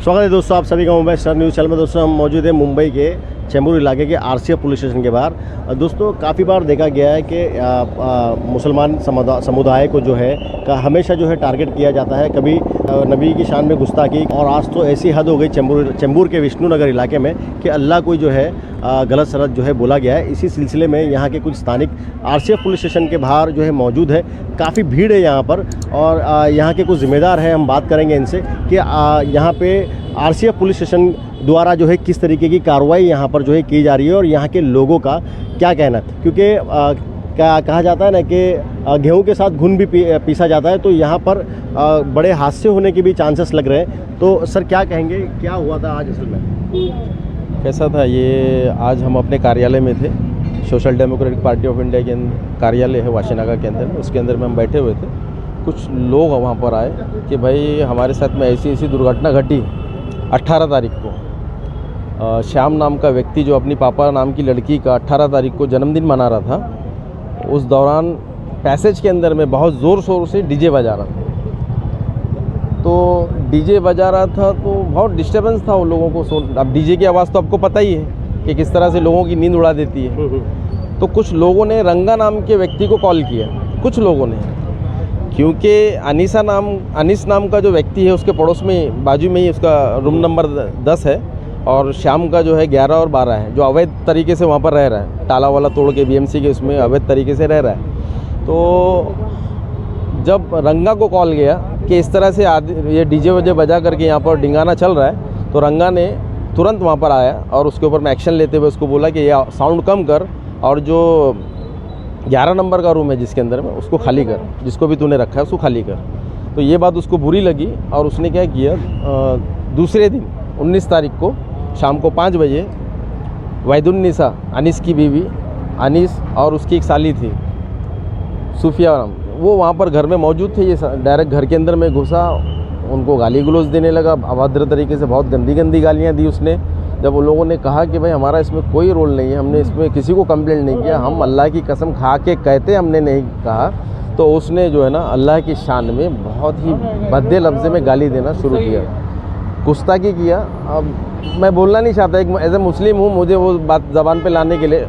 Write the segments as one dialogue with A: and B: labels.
A: स्वागत है दोस्तों आप सभी का मुंबई स्टार न्यूज़ चैनल में। दोस्तों हम मौजूद है मुंबई के चेंबूर इलाके के आरसीएफ पुलिस स्टेशन के बाहर। दोस्तों काफ़ी बार देखा गया है कि मुसलमान समुदाय को जो है का हमेशा जो है टारगेट किया जाता है, कभी नबी की शान में गुस्ताखी, और आज तो ऐसी हद हो गई चेंबूर के विष्णुनगर इलाके में कि अल्लाह को जो है गलत सलत जो है बोला गया है। इसी सिलसिले में यहाँ के कुछ स्थानिक आरसीएफ पुलिस स्टेशन के बाहर जो है मौजूद है। काफ़ी भीड़ है यहाँ पर और यहाँ के कुछ ज़िम्मेदार हैं, हम बात करेंगे इनसे कि यहाँ पे आरसीएफ पुलिस स्टेशन द्वारा जो है किस तरीके की कार्रवाई यहाँ पर जो है की जा रही है और यहाँ के लोगों का क्या कहना है। क्योंकि क्या कहा जाता है ना कि गेहूं के साथ घुन भी पीसा जाता है, तो यहाँ पर बड़े हादसे होने के भी चांसेस लग रहे हैं। तो सर क्या कहेंगे, क्या हुआ था आज असल में?
B: कैसा था ये? आज हम अपने कार्यालय में थे, social democratic party of India के कार्यालय है वाशीनागा के अंदर, उसके अंदर में हम बैठे हुए थे। कुछ लोग वहाँ पर आए कि भाई हमारे साथ में ऐसी ऐसी दुर्घटना घटी 18 तारीख को। श्याम नाम का व्यक्ति जो अपनी पापा नाम की लड़की का 18 तारीख को जन्मदिन मना रहा था, उस दौरान पैसेज के अंदर में बहुत ज़ोर शोर से डीजे बजा रहा था। तो डीजे बजा रहा था तो बहुत डिस्टर्बेंस था उन लोगों को। अब डीजे की आवाज़ तो आपको पता ही है कि किस तरह से लोगों की नींद उड़ा देती है। तो कुछ लोगों ने रंगा नाम के व्यक्ति को कॉल किया, कुछ लोगों ने, क्योंकि अनीस नाम का जो व्यक्ति है उसके पड़ोस में बाजू में ही उसका रूम नंबर 10 है और श्याम का जो है 11 और 12 है, जो अवैध तरीके से वहाँ पर रह रहा है, ताला वाला तोड़ के बीएमसी के उसमें अवैध तरीके से रह रहा है। तो जब रंगा को कॉल गया कि इस तरह से ये डीजे वजे बजा करके यहाँ पर डिंगाना चल रहा है, तो रंगा ने तुरंत वहाँ पर आया और उसके ऊपर में एक्शन लेते हुए उसको बोला कि ये साउंड कम कर और जो 11 नंबर का रूम है जिसके अंदर में उसको खाली कर, जिसको भी तूने रखा है उसको खाली कर। तो ये बात उसको बुरी लगी और उसने क्या किया, दूसरे दिन 19 तारीख को शाम को 5 बजे वैदुन्निसा, अनीस की बीवी अनीस और उसकी एक साली थी सूफिया नाम, वो वहाँ पर घर में मौजूद थे। ये डायरेक्ट घर के अंदर में घुसा, उनको गाली गलौज देने लगा, अभद्र तरीके से बहुत गंदी गंदी गालियाँ दी उसने। जब उन लोगों ने कहा कि भाई हमारा इसमें कोई रोल नहीं है, हमने इसमें किसी को कंप्लेंट नहीं किया, हम अल्लाह की कसम खा के कहते हमने नहीं कहा, तो उसने जो है ना अल्लाह की शान में बहुत ही भद्दे लफ्ज़ में गाली देना शुरू किया, गुस्ताखी किया। अब मैं बोलना नहीं चाहता, एक एज ए मुस्लिम हूँ, मुझे वो बात ज़बान पे लाने के लिए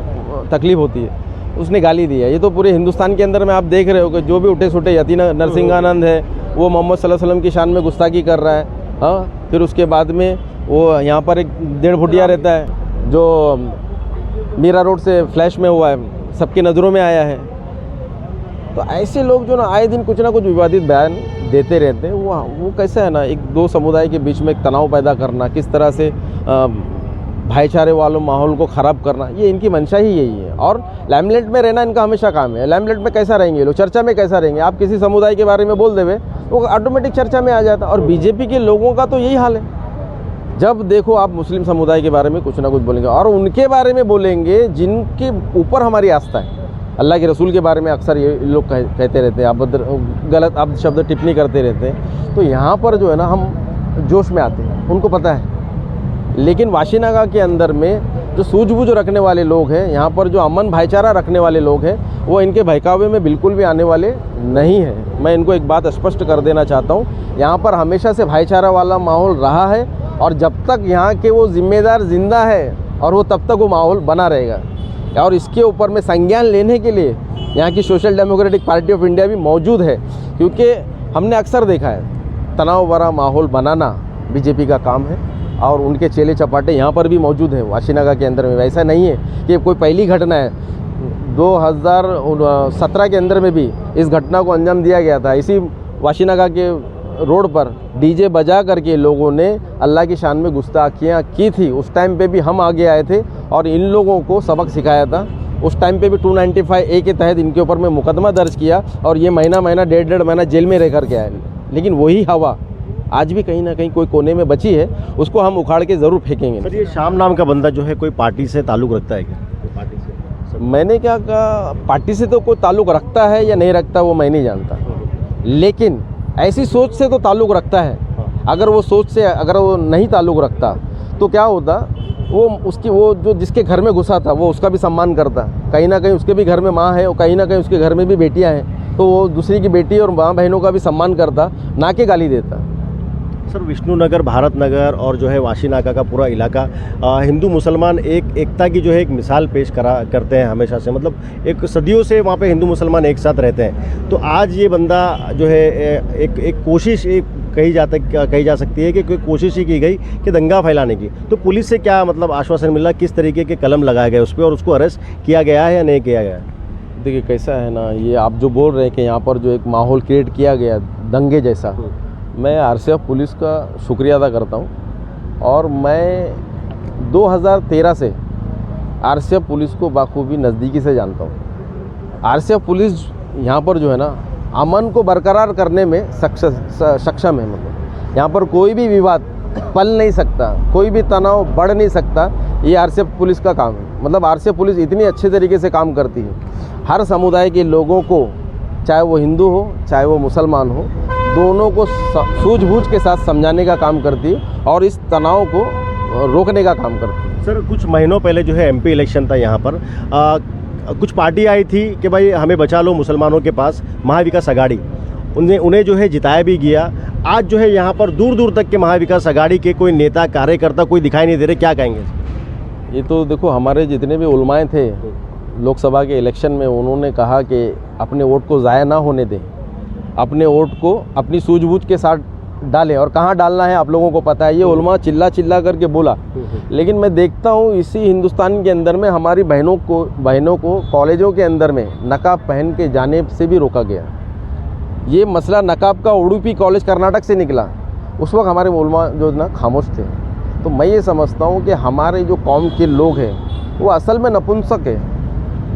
B: तकलीफ़ होती है। उसने गाली दिया। ये तो पूरे हिंदुस्तान के अंदर में आप देख रहे हो कि जो भी उठे सुटे, यती नरसिंहानंद है वो मोहम्मद सल्लल्लाहु अलैहि वसल्लम की शान में गुस्ताखी कर रहा है। हाँ, फिर उसके बाद में वो यहाँ पर एक 1.5 फुटिया रहता है जो मीरा रोड से फ्लैश में हुआ है, सबकी नज़रों में आया है। तो ऐसे लोग जो ना आए दिन कुछ ना कुछ विवादित बयान देते रहते हैं। वो कैसा है ना, एक दो समुदाय के बीच में एक तनाव पैदा करना, किस तरह से भाईचारे वालों माहौल को ख़राब करना, ये इनकी मंशा ही यही है। और लाइमलाइट में रहना इनका हमेशा काम है। लाइमलाइट में कैसा रहेंगे लोग, चर्चा में कैसा रहेंगे? आप किसी समुदाय के बारे में बोल देवे वो ऑटोमेटिक चर्चा में आ जाता। और बीजेपी के लोगों का तो यही हाल है, जब देखो आप मुस्लिम समुदाय के बारे में कुछ ना कुछ बोलेंगे और उनके बारे में बोलेंगे जिनके ऊपर हमारी आस्था है। अल्लाह के रसूल के बारे में अक्सर ये लोग कहते रहते हैं, आप गलत आप शब्द टिप्पणी करते रहते हैं। तो यहाँ पर जो है ना हम जोश में आते हैं, उनको पता है। लेकिन वाशीनागा के अंदर में जो सूझबूझ रखने वाले लोग हैं, यहाँ पर जो अमन भाईचारा रखने वाले लोग हैं, वो इनके बहकावे में बिल्कुल भी आने वाले नहीं हैं। मैं इनको एक बात स्पष्ट कर देना चाहता हूँ, यहाँ पर हमेशा से भाईचारा वाला माहौल रहा है और जब तक यहाँ के वो जिम्मेदार जिंदा है और वो तब तक वो माहौल बना रहेगा। और इसके ऊपर में संज्ञान लेने के लिए यहाँ की social democratic party of India भी मौजूद है, क्योंकि हमने अक्सर देखा है तनाव भरा माहौल बनाना बीजेपी का काम है और उनके चेले चपाटे यहाँ पर भी मौजूद हैं वाशीनागा के अंदर में। वैसा नहीं है कि कोई पहली घटना है, 2017 के अंदर में भी इस घटना को अंजाम दिया गया था। इसी वाशीनागा के रोड पर डीजे बजा करके लोगों ने अल्लाह की शान में गुस्ताखियाँ की थी। उस टाइम पे भी हम आगे आए थे और इन लोगों को सबक सिखाया था। उस टाइम पे भी 295A के तहत इनके ऊपर में मुकदमा दर्ज किया और ये महीना 1.5 महीना जेल में रह कर के आए। लेकिन वही हवा आज भी कहीं ना कहीं कोई कोने में बची है, उसको हम उखाड़ के ज़रूर फेंकेंगे।
A: सर ये श्याम नाम का बंदा जो है कोई पार्टी से ताल्लुक़ रखता है क्या? पार्टी से
B: मैंने क्या कहा, पार्टी से तो कोई ताल्लुक़ रखता है या नहीं रखता वो मैं नहीं जानता, लेकिन ऐसी सोच से तो ताल्लुक़ रखता है। अगर वो सोच से अगर वो नहीं ताल्लुक़ रखता तो क्या होता, वो जो जिसके घर में घुसा था वो उसका भी सम्मान करता। कहीं ना कहीं उसके भी घर में माँ है और कहीं ना कहीं उसके घर में भी बेटियाँ हैं, तो वो दूसरी की बेटी और माँ बहनों का भी सम्मान करता, ना कि गाली देता।
A: सर विष्णुनगर, भारत नगर और जो है वाशीनाका का पूरा इलाका हिंदू मुसलमान एकता की जो है एक मिसाल पेश करते हैं हमेशा से, मतलब एक सदियों से वहाँ पे हिंदू मुसलमान एक साथ रहते हैं। तो आज ये बंदा जो है एक कोशिश कही जा सकती है कि कोई कोशिश ही की गई कि दंगा फैलाने की। तो पुलिस से क्या मतलब आश्वासन मिला, किस तरीके के कलम लगाए गए उस पर और उसको अरेस्ट किया गया है या नहीं किया गया है?
B: देखिए कैसा है ना, ये आप जो बोल रहे हैं कि यहाँ पर जो एक माहौल क्रिएट किया गया दंगे जैसा, मैं आरसीएफ पुलिस का शुक्रिया अदा करता हूँ। और मैं 2013 से आरसीएफ पुलिस को बाखूबी नज़दीकी से जानता हूँ। आरसीएफ पुलिस यहाँ पर जो है ना अमन को बरकरार करने में सक्षम है। मतलब यहाँ पर कोई भी विवाद पल नहीं सकता, कोई भी तनाव बढ़ नहीं सकता, ये आरसीएफ पुलिस का काम है। मतलब आरसीएफ पुलिस इतनी अच्छे तरीके से काम करती है, हर समुदाय के लोगों को, चाहे वो हिंदू हो चाहे वो मुसलमान हो, दोनों को सूझबूझ के साथ समझाने का काम करती है और इस तनाव को रोकने का काम करती है।
A: सर कुछ महीनों पहले जो है एमपी इलेक्शन था, यहाँ पर कुछ पार्टी आई थी कि भाई हमें बचा लो मुसलमानों के पास, महाविकास अघाड़ी, उन्हें जो है जिताया भी गया। आज जो है यहाँ पर दूर दूर तक के महाविकास अघाड़ी के कोई नेता कार्यकर्ता कोई दिखाई नहीं दे रहे, क्या कहेंगे?
B: ये तो देखो हमारे जितने भी उलमाए थे लोकसभा के इलेक्शन में, उन्होंने कहा कि अपने वोट को ज़ाया ना होने दें, अपने वोट को अपनी सूझबूझ के साथ डालें, और कहाँ डालना है आप लोगों को पता है। ये उलमा चिल्ला करके बोला, लेकिन मैं देखता हूँ इसी हिंदुस्तान के अंदर में हमारी बहनों को कॉलेजों के अंदर में नकाब पहन के जाने से भी रोका गया। ये मसला नकाब का उडुपी कॉलेज कर्नाटक से निकला, उस वक्त हमारे उलमा जो ना खामोश थे। तो मैं ये समझता हूँ कि हमारे जो कौम के लोग हैं वो असल में नपुंसक है,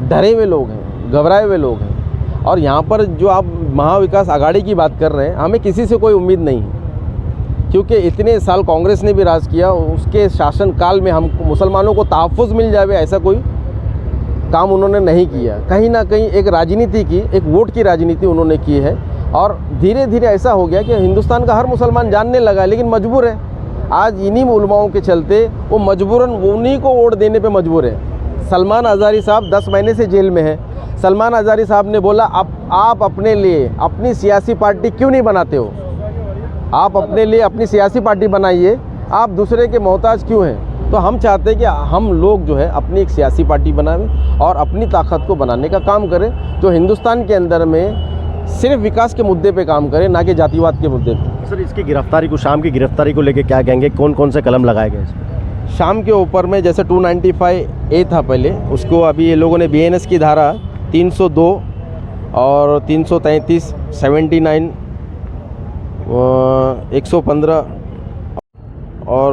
B: डरे हुए लोग हैं, घबराए हुए लोग हैं। और यहाँ पर जो आप महाविकास अघाड़ी की बात कर रहे हैं, हमें किसी से कोई उम्मीद नहीं है, क्योंकि इतने साल कांग्रेस ने भी राज किया, उसके शासनकाल में हम मुसलमानों को तहफ़्फ़ुज़ मिल जाए ऐसा कोई काम उन्होंने नहीं किया। कहीं ना कहीं एक राजनीति की, एक वोट की राजनीति उन्होंने की है। और धीरे धीरे ऐसा हो गया कि हिंदुस्तान का हर मुसलमान जानने लगा, लेकिन मजबूर है। आज इन्हीं उलमाओं के चलते वो मजबूरन उन्हीं को वोट देने पे मजबूर है। सलमान अज़हरी साहब 10 महीने से जेल में है। सलमान अज़हरी साहब ने बोला आप अपने लिए अपनी सियासी पार्टी क्यों नहीं बनाते हो, आप अपने लिए अपनी सियासी पार्टी बनाइए, आप दूसरे के मोहताज क्यों हैं। तो हम चाहते हैं कि हम लोग जो है अपनी एक सियासी पार्टी बनाएं और अपनी ताकत को बनाने का काम करें, जो हिंदुस्तान के अंदर में सिर्फ विकास के मुद्दे पे काम करें, ना कि जातिवाद के मुद्दे पे।
A: सर इसकी गिरफ्तारी को, शाम की गिरफ्तारी को लेके क्या कहेंगे, कौन कौन से कलम लगाए गए?
B: शाम के ऊपर में जैसे 295A था पहले, उसको अभी ये लोगों ने BNS की धारा 302 और 333, 79, 115 और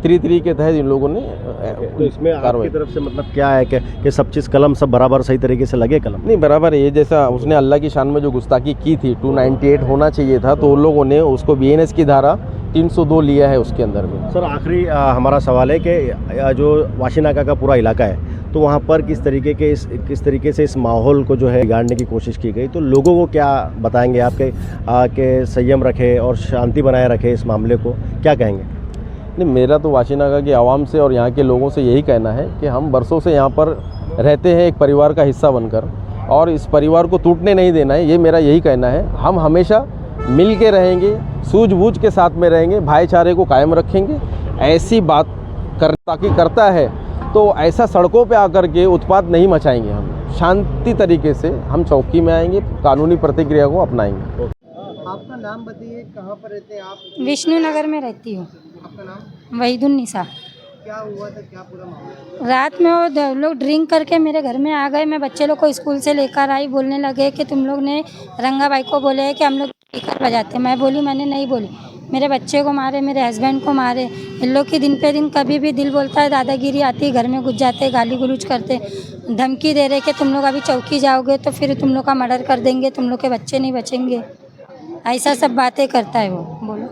B: 33 के तहत इन लोगों ने
A: तो इसमें आपकी तरफ से मतलब क्या है कि सब चीज़ कलम सब बराबर सही तरीके से लगे? कलम
B: नहीं बराबर है। ये जैसा उसने अल्लाह की शान में जो गुस्ताखी की थी, 298 होना चाहिए था, तो उन लोगों ने उसको BNS की धारा 302 लिया है उसके अंदर में।
A: सर आखिरी हमारा सवाल है कि जो वाशीनाका का पूरा इलाका है, तो वहाँ पर किस तरीके से इस माहौल को जो है बिगाड़ने की कोशिश की गई, तो लोगों को क्या बताएंगे आपके कि संयम रखे और शांति बनाए रखे इस मामले को, क्या कहेंगे?
B: नहीं, मेरा तो वाशीनाका की आवाम से और यहाँ के लोगों से यही कहना है कि हम बरसों से यहाँ पर रहते हैं एक परिवार का हिस्सा बनकर, और इस परिवार को टूटने नहीं देना है, ये मेरा यही कहना है। हम हमेशा मिल के रहेंगे, सूझबूझ के साथ में रहेंगे, भाईचारे को कायम रखेंगे। ऐसी बात ताकि करता है तो ऐसा सड़कों पे आकर के उत्पात नहीं मचाएंगे। हम शांति तरीके से हम चौकी में आएंगे, कानूनी प्रतिक्रिया को अपनाएंगे।
C: आपका नाम बताइए, कहाँ पर रहते हैं आप?
D: विष्णुनगर में रहती हूँ।
C: आपका नाम?
D: वहीदुन्निसा।
C: क्या हुआ था, क्या पूरा मामला?
D: रात में वो लोग ड्रिंक करके मेरे घर में आ गए। मैं बच्चे लोग को स्कूल से लेकर आई, बोलने लगे कि तुम लोग ने रंगा भाई को बोले कि हम लोग स्पीकर बजाते। मैं बोली मैंने नहीं बोली। मेरे बच्चे को मारे, मेरे हस्बैंड को मारे। इन लोग की दिन पे दिन कभी भी दिल बोलता है दादागिरी आती है, घर में घुस जाते, गाली गलौज करते, धमकी दे रहे कि तुम लोग अभी चौकी जाओगे तो फिर तुम लोग का मर्डर कर देंगे, तुम लोग के बच्चे नहीं बचेंगे। ऐसा सब बातें करता है वो। बोलो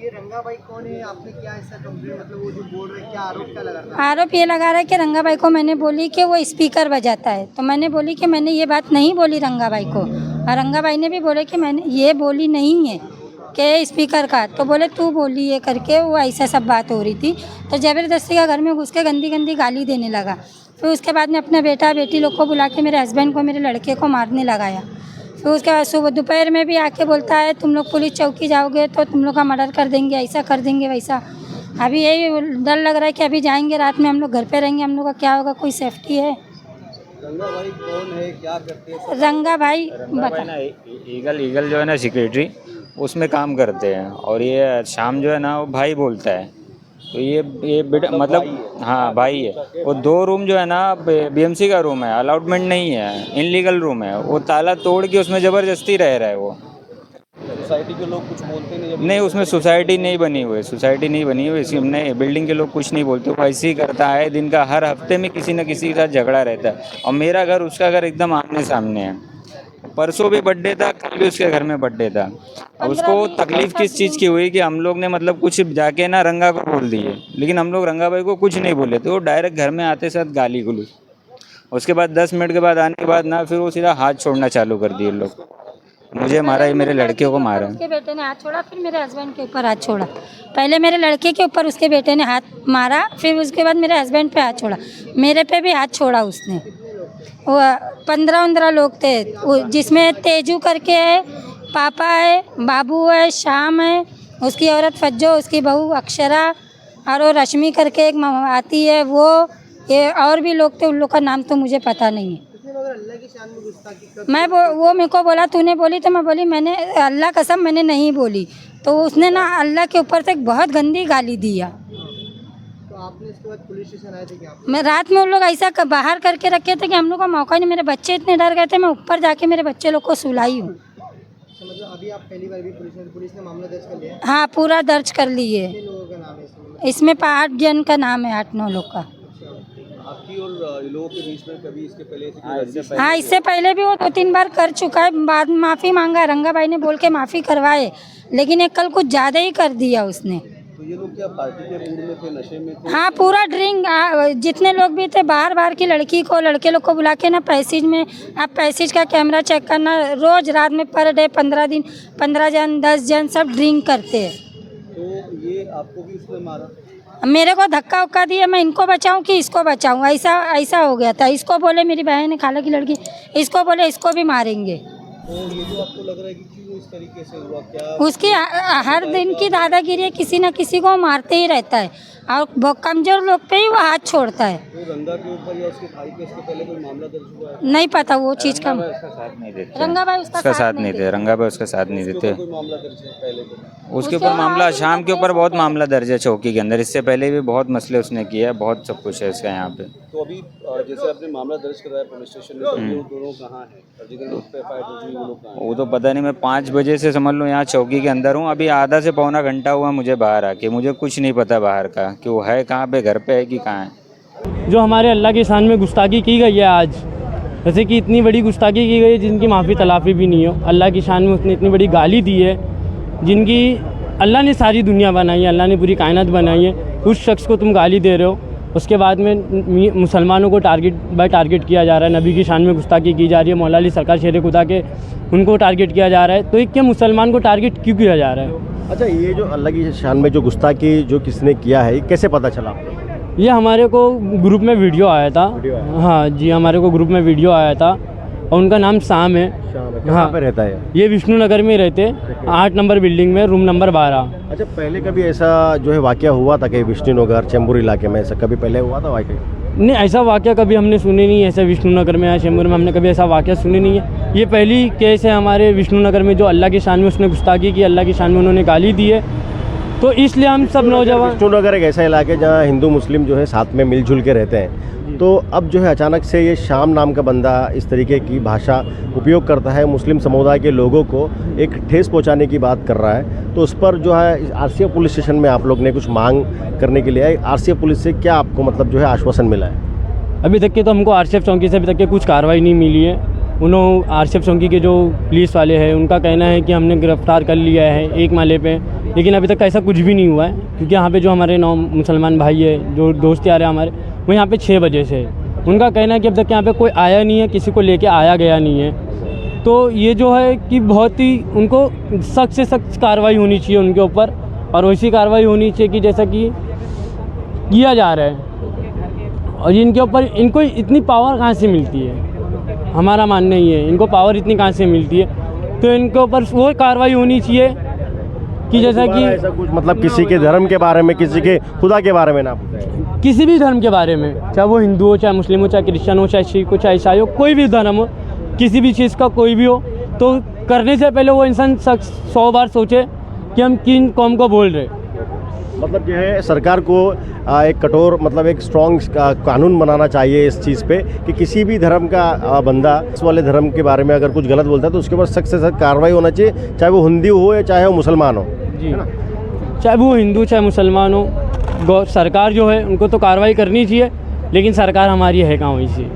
C: ये रंगा भाई कौन है? आपने क्या ऐसा कंप्लेंट, मतलब वो जो बोल रहे हैं, क्या आरोप क्या लगा रहा है?
D: आरोप ये लगा रहा है कि रंगा भाई को मैंने बोली कि वो स्पीकर बजाता है, तो मैंने बोली कि मैंने ये बात नहीं बोली रंगा भाई को, और रंगा भाई ने भी बोले कि मैंने ये बोली नहीं है कि स्पीकर का, तो बोले तू बोली ये करके। वो ऐसा सब बात हो रही थी, तो ज़बरदस्ती का घर में घुस के गंदी गंदी गाली देने लगा। फिर उसके बाद में अपने बेटा बेटी लोग को बुला के मेरे हस्बैंड को, मेरे लड़के को मारने लगाया। फिर उसके बाद सुबह दोपहर में भी आके बोलता है तुम लोग पुलिस चौकी जाओगे तो तुम लोग का मर्डर कर देंगे, ऐसा कर देंगे वैसा। अभी यही डर लग रहा है कि अभी जाएंगे रात में हम लोग घर पे रहेंगे, हम लोग का क्या होगा, कोई सेफ्टी है?
C: रंगा भाई कौन है, क्या करते हैं?
D: रंगा भाई बता।
E: ना ईगल जो है ना सेक्रेटरी, उसमें काम करते हैं। और ये शाम जो है ना वो भाई बोलता है। तो ये बेटा मतलब हाँ भाई है। वो 2 रूम जो है ना बीएमसी का रूम है, अलाउटमेंट नहीं है, इनलीगल रूम है। वो ताला तोड़ के उसमें ज़बरदस्ती रह रहा है वो।
C: सोसाइटी के लोग कुछ बोलते नहीं?
E: नहीं, उसमें सोसाइटी नहीं बनी हुई, इसी हमने बिल्डिंग के लोग कुछ नहीं बोलते। वो ऐसे ही करता है, दिन का हर हफ्ते में किसी न किसी के साथ झगड़ा रहता है। और मेरा घर उसका घर एकदम आमने सामने है। परसों भी बर्थडे था, कल भी उसके घर में बर्थडे था। अब उसको तकलीफ किस चीज़ की हुई कि हम लोग ने मतलब कुछ जाके ना रंगा को बोल दिए, लेकिन हम लोग रंगा भाई को कुछ नहीं बोले। तो वो डायरेक्ट घर में आते साथ गाली गुलूस। उसके बाद 10 मिनट के बाद आने के बाद ना फिर वो सीधा हाथ छोड़ना चालू कर दिए लोग। मुझे मारा, ये मेरे लड़कियों को मारा।
D: उसके बेटे ने हाथ छोड़ा, फिर मेरे हस्बैंड के ऊपर हाथ छोड़ा। पहले मेरे लड़के के ऊपर उसके बेटे ने हाथ मारा, फिर उसके बाद मेरे हस्बैंड पे हाथ छोड़ा, मेरे पे भी हाथ छोड़ा उसने। वो 15-15 लोग थे, जिसमें तेजू करके है, पापा है, बाबू है, श्याम है, उसकी औरत फज्जो, उसकी बहू अक्षरा, और वो रश्मि करके एक आती है, वो ये और भी लोग थे। उन लोग का नाम तो मुझे पता नहीं है।
C: अल्लाह की शान में गुस्ताखी
D: मैं वो मेरे को बोला तूने बोली, तो मैं बोली मैंने अल्लाह कसम मैंने नहीं बोली। तो उसने ना अल्लाह के ऊपर से बहुत गंदी गाली दिया।
C: तो आपने इसके बाद पुलिस स्टेशन आए थे क्या?
D: मैं रात में उन लोग ऐसा बाहर करके रखे थे कि हम लोग का मौका नहीं। मेरे बच्चे इतने डर गए थे, मैं ऊपर जाके मेरे बच्चे लोग को सुलाई हूँ।
C: मतलब अभी आप पहली बार भी पुलिस ने मामला दर्ज कर लिया?
D: हाँ, पूरा दर्ज कर लिए।
C: कितने लोगों का नाम है
D: इसमें 8 जन का नाम है, 8-9 लोग का।
C: आपकी और लोगों के बीच में कभी इसके पहले
D: हाँ, इससे पहले भी वो 2-3 बार कर चुका है। बाद में माफ़ी मांगा, रंगा भाई ने बोल के माफ़ी करवाए, लेकिन ये कल कुछ ज़्यादा ही कर दिया उसने।
C: तो ये लोग क्या पार्टी के मूड में थे, नशे में थे?
D: हाँ, पूरा ड्रिंक। जितने लोग भी थे, बाहर की लड़की को लड़के लोग को बुला के ना पैसेज में, आप पैसेज का कैमरा चेक करना, रोज़ रात में पर डे 15 दिन 15 जन 10 जन सब ड्रिंक करते हैं।
C: तो ये आपको भी उसने मारा?
D: मेरे को धक्का उक्का दिया, मैं इनको बचाऊं कि इसको बचाऊं, ऐसा हो गया था। इसको बोले मेरी बहन है, खाला की लड़की, इसको बोले इसको भी मारेंगे।
C: तो ये जो आपको लग रहा है कि क्यों इस तरीके से हुआ, क्या
D: उसकी हर दिन की दादागिरी है, किसी न किसी को मारते ही रहता है, और बहुत कमजोर लोग पे ही वो हाथ छोड़ता है।
C: तो रंगा के ऊपर या उसके भाई पे इसके पहले कोई मामला दर्ज हुआ है?
D: नहीं पता वो चीज़ का।
E: उसका साथ नहीं देते,
D: रंगा भाई उसका
E: साथ नहीं देते, रंगा भाई उसका साथ नहीं देते।
C: कोई मामला दर्ज है पहले तो?
E: उसके ऊपर मामला, शाम के ऊपर बहुत मामला दर्ज है चौकी के अंदर। इससे पहले भी बहुत मसले उसने किए हैं, बहुत सब कुछ है इसका यहाँ पे।
C: तो अभी जैसे आपने मामला दर्ज कराया पुलिस स्टेशन में, तो वो दोनों कहाँ हैं? और जिनके लोग पे एफआईआर दर्ज हुई वो लोग कहाँ हैं?
E: वो तो पता नहीं। मैं 5 बजे से समझ लो यहाँ चौकी के अंदर हूँ। अभी आधा से पौना घंटा हुआ मुझे बाहर आके। मुझे कुछ नहीं पता बाहर का कि वो है कहाँ पे, घर पे है कि कहाँ है।
F: जो हमारे अल्लाह की शान में गुस्ताखी की गई है आज, जैसे कि इतनी बड़ी गुस्ताखी की गई है जिनकी माफ़ी तलाफ़ी भी नहीं हो। अल्लाह की शान में उसने इतनी बड़ी गाली दी है, जिनकी अल्लाह ने सारी दुनिया बनाई है, अल्लाह ने पूरी कायनात बनाई है। उस शख्स को तुम गाली दे रहे हो। उसके बाद में मुसलमानों को टारगेट किया जा रहा है, नबी की शान में गुस्ताखी की जा रही है, मौला अली सरकार शेर खुदा के उनको टारगेट किया जा रहा है। तो एक क्या मुसलमान को टारगेट क्यों किया जा रहा है?
A: अच्छा, ये जो अल्लाह की शान में जो गुस्ताखी जो किसने किया है, ये कैसे पता चला आपको?
F: ये हमारे को ग्रुप में वीडियो आया था। हाँ जी, हमारे को ग्रुप में वीडियो आया था, और उनका नाम शाम है।
A: कहाँ पे रहता है?
F: ये विष्णु नगर में रहते, 8 नंबर बिल्डिंग में, रूम नंबर 12।
A: अच्छा, पहले कभी ऐसा जो है वाकया हुआ था कि विष्णु नगर चेंबूर इलाके में ऐसा कभी पहले हुआ था वाकया?
F: नहीं, ऐसा वाकया कभी हमने सुने नहीं है। ऐसा विष्णु नगर में या चेंबूर में हमने कभी ऐसा वाकया सुने नहीं है। ये पहली केस है हमारे विष्णु नगर में जो अल्लाह की शान में उसने गुस्ताखी की, अल्लाह की शान में उन्होंने गाली दी है। तो इसलिए हम सब नौजवान,
A: विष्णु नगर एक ऐसा इलाका है जहाँ हिंदू मुस्लिम जो है साथ में मिलजुल के रहते हैं। तो अब जो है अचानक से ये शाम नाम का बंदा इस तरीके की भाषा उपयोग करता है, मुस्लिम समुदाय के लोगों को एक ठेस पहुंचाने की बात कर रहा है। तो उस पर जो है आरसीएफ पुलिस स्टेशन में आप लोग ने कुछ मांग करने के लिए आए। आरसीएफ पुलिस से क्या आपको मतलब जो है आश्वासन मिला है?
F: अभी तक के तो हमको आरसीएफ चौकी से अभी तक के कुछ कार्रवाई नहीं मिली है। उन्होंने आरसीएफ चौकी के जो पुलिस वाले हैं उनका कहना है कि हमने गिरफ्तार कर लिया है एक माले पे, लेकिन अभी तक ऐसा कुछ भी नहीं हुआ है। क्योंकि यहाँ पे जो हमारे 9 मुसलमान भाई है, जो दोस्त यार हैं हमारे, वो यहाँ पे 6 बजे से, उनका कहना है कि अब तक यहाँ पे कोई आया नहीं है, किसी को लेके आया गया नहीं है। तो ये जो है कि बहुत ही उनको सख्त से सख्त कार्रवाई होनी चाहिए उनके ऊपर, और वैसी कार्रवाई होनी चाहिए कि जैसा कि किया जा रहा है। और इनके ऊपर इनको इतनी पावर कहाँ से मिलती है? हमारा मानना ही है। इनको पावर इतनी कहाँ से मिलती है, तो इनके ऊपर वो कार्रवाई होनी चाहिए कि जैसा कि
A: ऐसा कुछ मतलब किसी के धर्म के बारे में, किसी के खुदा के बारे में ना पूछे।
F: किसी भी धर्म के बारे में, चाहे वो हिंदू हो, चाहे मुस्लिम हो, चाहे क्रिश्चियन हो, चाहे सिख हो, चाहे ईसाई हो, कोई भी धर्म हो, किसी भी चीज़ का कोई भी हो, तो करने से पहले वो इंसान 100 बार सोचे कि हम किन कौम को बोल रहे।
A: मतलब जो है सरकार को एक कठोर मतलब एक स्ट्रॉन्ग कानून बनाना चाहिए इस चीज़ पे कि किसी भी धर्म का बंदा इस वाले धर्म के बारे में अगर कुछ गलत बोलता है तो उसके ऊपर सख्त से सख्त कार्रवाई होना चाहिए, चाहे वो हिंदू हो या चाहे वो मुसलमान हो।
F: जी, चाहे वो हिंदू चाहे मुसलमान हो, सरकार जो है उनको तो कार्रवाई करनी चाहिए, लेकिन सरकार हमारी है कहाँ वैसी,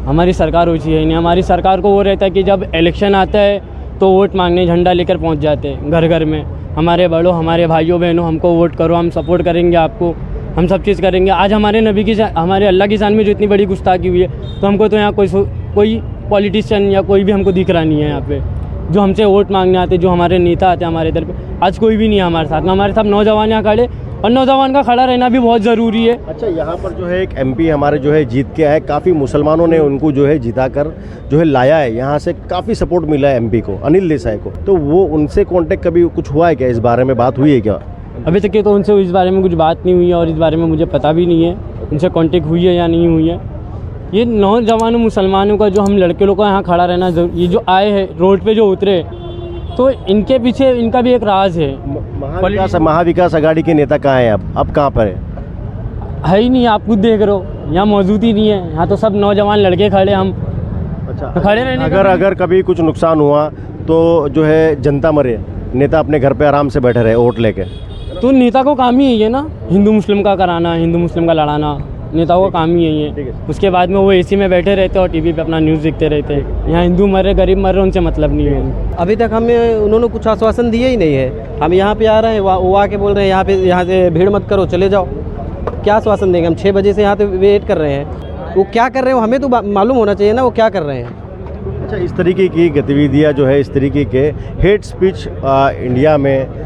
F: हमारी सरकार वैसी है नहीं। हमारी सरकार को वो रहता है कि जब इलेक्शन आता है तो वोट मांगने झंडा लेकर पहुंच जाते हैं घर घर में, हमारे बड़ों हमारे भाइयों बहनों हमको वोट करो, हम सपोर्ट करेंगे आपको, हम सब चीज़ करेंगे। आज हमारे नबी की हमारे अल्लाह की शान में जो इतनी बड़ी गुस्ताखी हुई है, तो हमको तो यहाँ कोई पॉलिटिशियन या कोई भी हमको दिख रहा नहीं है यहाँ पे जो हमसे वोट मांगने आते, जो हमारे नेता आते हैं हमारे इधर पे। आज कोई भी नहीं है हमारे साथ, ना हमारे साथ नौजवान यहाँ खड़े, और नौजवान का खड़ा रहना भी बहुत ज़रूरी है।
A: अच्छा, यहाँ पर जो है एक एमपी हमारे जो है जीत के आए, काफ़ी मुसलमानों ने उनको जो है जिता कर जो है लाया है, यहाँ से काफ़ी सपोर्ट मिला है एमपी को, अनिल देसाई को। तो वो उनसे कांटेक्ट कभी कुछ हुआ है क्या, इस बारे में बात हुई है क्या?
F: अभी तक तो उनसे इस बारे में कुछ बात नहीं हुई है, और इस बारे में मुझे पता भी नहीं है उनसे कांटेक्ट हुई है या नहीं हुई है। ये नौजवानों मुसलमानों का जो हम लड़के लोग का यहाँ खड़ा रहना, ये जो आए हैं रोड पे जो उतरे, तो इनके पीछे इनका भी एक राज है।
A: महाविकास अघाड़ी के नेता कहाँ हैं अब कहाँ पर
F: है ही नहीं, आप खुद देख रहे हो, यहाँ मौजूद ही नहीं है। यहाँ तो सब नौजवान लड़के खड़े, हम
A: अच्छा
F: खड़े रहने
A: अगर कभी कुछ नुकसान हुआ तो जो है जनता मरे, नेता अपने घर पे आराम से बैठे रहे वोट लेके,
F: तो नेता को काम ही है ना, हिंदू मुस्लिम का कराना, हिंदू मुस्लिम का लड़ाना, नेताओं का काम ही है। उसके बाद में वो एसी में बैठे रहते और टीवी पे अपना न्यूज़ देखते रहते हैं। यहाँ हिंदू मर रहे, गरीब मर रहे, उनसे मतलब नहीं है।
G: अभी तक हमें उन्होंने कुछ आश्वासन दिए ही नहीं है। हम यहाँ पे आ रहे हैं, वो आके बोल रहे हैं यहाँ से भीड़ मत करो, चले जाओ। क्या आश्वासन देंगे? हम 6 बजे से यहाँ पे वेट कर रहे हैं, वो क्या कर रहे हैं हमें तो मालूम होना चाहिए ना, वो क्या कर रहे हैं।
A: अच्छा, इस तरीके की गतिविधियाँ जो है, इस तरीके के हेट स्पीच इंडिया में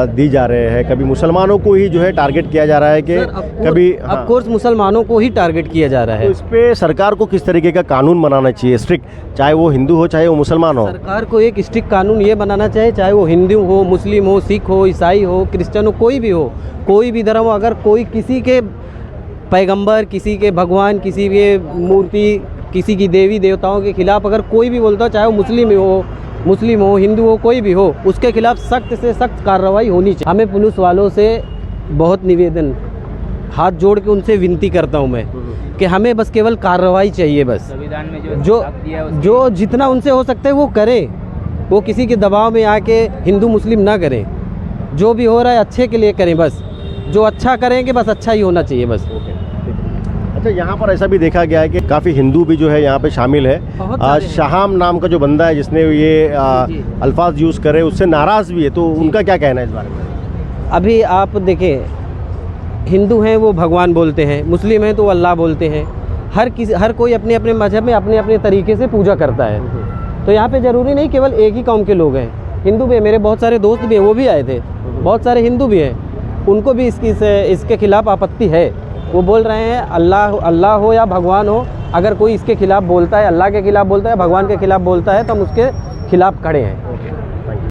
A: दी जा रहे हैं, कभी मुसलमानों को ही जो है टारगेट किया जा रहा है कि कभी
G: ऑफ कोर्स मुसलमानों को ही टारगेट किया जा रहा है।
A: तो इस पे सरकार को किस तरीके का कानून बनाना चाहिए स्ट्रिक्ट, चाहे वो हिंदू हो चाहे वो मुसलमान हो?
G: सरकार को एक स्ट्रिक्ट कानून ये बनाना चाहिए, चाहे वो हिंदू हो, मुस्लिम हो, सिख हो, ईसाई हो, क्रिश्चियन हो, कोई भी हो, कोई भी धर्म हो, अगर कोई किसी के पैगंबर, किसी के भगवान, किसी के मूर्ति, किसी की देवी देवताओं के खिलाफ अगर कोई भी बोलता हो, चाहे वो मुस्लिम हो, हिंदू हो, कोई भी हो, उसके खिलाफ सख्त से सख्त कार्रवाई होनी चाहिए। हमें पुलिस वालों से बहुत निवेदन, हाथ जोड़ के उनसे विनती करता हूं मैं कि हमें बस केवल कार्रवाई चाहिए। बस
E: संविधान में
G: जो जितना उनसे हो सकता है वो करें, वो किसी के दबाव में आके हिंदू मुस्लिम ना करें। जो भी हो रहा है अच्छे के लिए करें, बस जो अच्छा करेंगे बस अच्छा ही होना चाहिए बस।
A: अच्छा, यहाँ पर ऐसा भी देखा गया है कि काफ़ी हिंदू भी जो है यहाँ पे शामिल है। शाहाम नाम का जो बंदा है जिसने ये अल्फाज यूज़ करे, उससे नाराज़ भी है, तो उनका क्या कहना है इस बारे में?
G: अभी आप देखें, हिंदू हैं वो भगवान बोलते हैं, मुस्लिम हैं तो वो अल्लाह बोलते हैं। हर कोई अपने अपने मजहब में अपने अपने तरीके से पूजा करता है। तो यहाँ पे ज़रूरी नहीं केवल एक ही कौम के लोग हैं, हिंदू भी है। मेरे बहुत सारे दोस्त भी हैं, वो भी आए थे, बहुत सारे हिंदू भी हैं, उनको भी इसके खिलाफ़ आपत्ति है। वो बोल रहे हैं अल्लाह हो या भगवान हो, अगर कोई इसके खिलाफ़ बोलता है, अल्लाह के खिलाफ़ बोलता है, भगवान के खिलाफ़ बोलता है, तो हम उसके खिलाफ़ खड़े हैं।